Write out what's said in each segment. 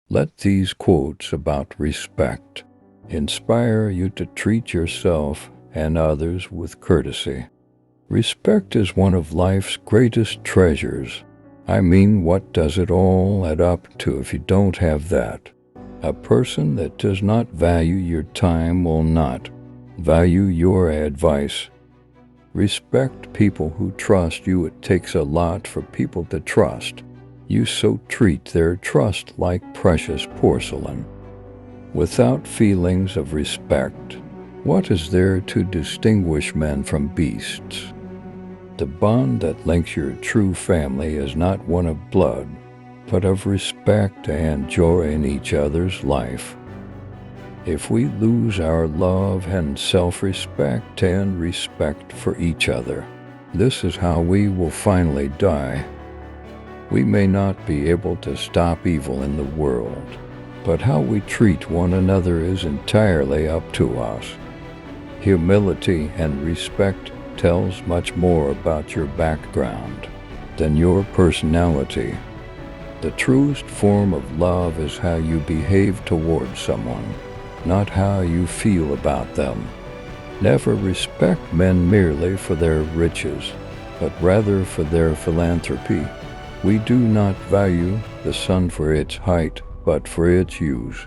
Let these quotes about respect inspire you to treat yourself and others with courtesy. Respect is one of life's greatest treasures. I mean, what does it all add up to if you don't have that? A person that does not value your time will not value your advice. Respect people who trust you. It takes a lot for people to trust you, so treat their trust like precious porcelain. Without feelings of respect, what is there to distinguish men from beasts? The bond that links your true family is not one of blood, but of respect and joy in each other's life. If we lose our love and self-respect and respect for each other, this is how we will finally die. We may not be able to stop evil in the world, but how we treat one another is entirely up to us. Humility and respect tells much more about your background than your personality. The truest form of love is how you behave towards someone, not how you feel about them. Never respect men merely for their riches, but rather for their philanthropy. We do not value the sun for its height, but for its use.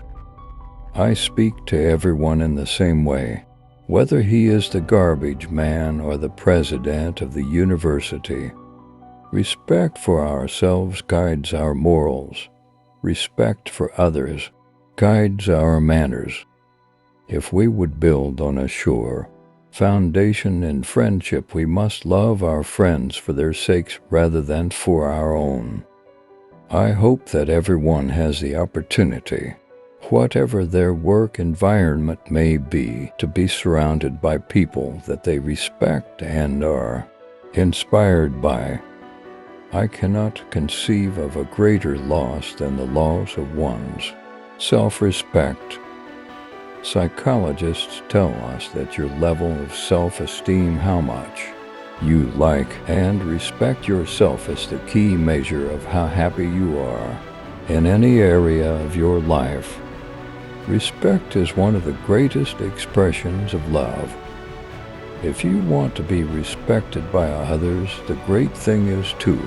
I speak to everyone in the same way, whether he is the garbage man or the president of the university. Respect for ourselves guides our morals. Respect for others guides our manners. If we would build on a sure foundation in friendship, we must love our friends for their sakes rather than for our own. I hope that everyone has the opportunity, whatever their work environment may be, to be surrounded by people that they respect and are inspired by. I cannot conceive of a greater loss than the loss of one's self-respect. Psychologists tell us that your level of self-esteem, how much you like and respect yourself, is the key measure of how happy you are in any area of your life. Respect is one of the greatest expressions of love. If you want to be respected by others, the great thing is to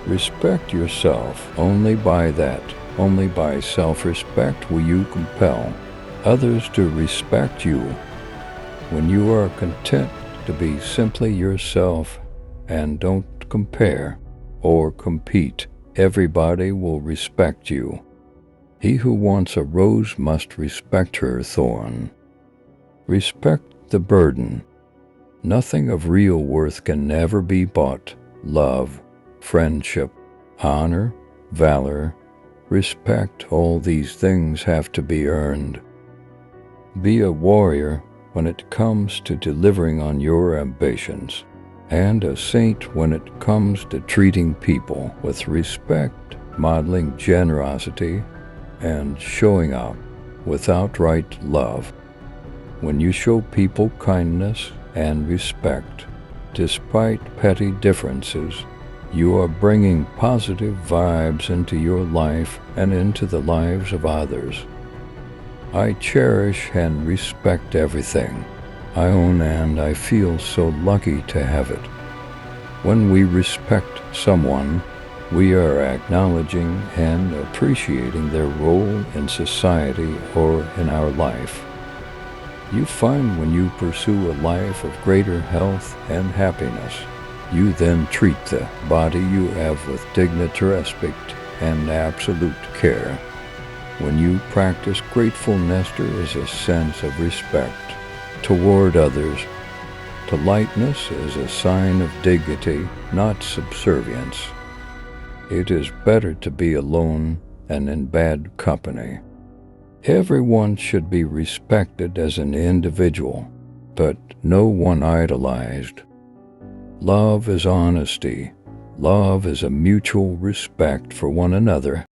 respect yourself. Only by self-respect will you compel others to respect you. When you are content to be simply yourself and don't compare or compete, everybody will respect you. He who wants a rose must respect her thorn. Respect the burden. Nothing of real worth can ever be bought. Love, friendship, honor, valor, respect, all these things have to be earned. Be a warrior when it comes to delivering on your ambitions, and a saint when it comes to treating people with respect, modeling generosity, and showing up with outright love. When you show people kindness and respect, despite petty differences, you are bringing positive vibes into your life and into the lives of others. I cherish and respect everything I own, and I feel so lucky to have it. When we respect someone, we are acknowledging and appreciating their role in society or in our life. You find when you pursue a life of greater health and happiness, you then treat the body you have with dignity, respect, and absolute care. When you practice gratefulness, there is a sense of respect toward others. Politeness is a sign of dignity, not subservience. It is better to be alone than in bad company. Everyone should be respected as an individual, but no one idolized. Love is honesty. Love is a mutual respect for one another.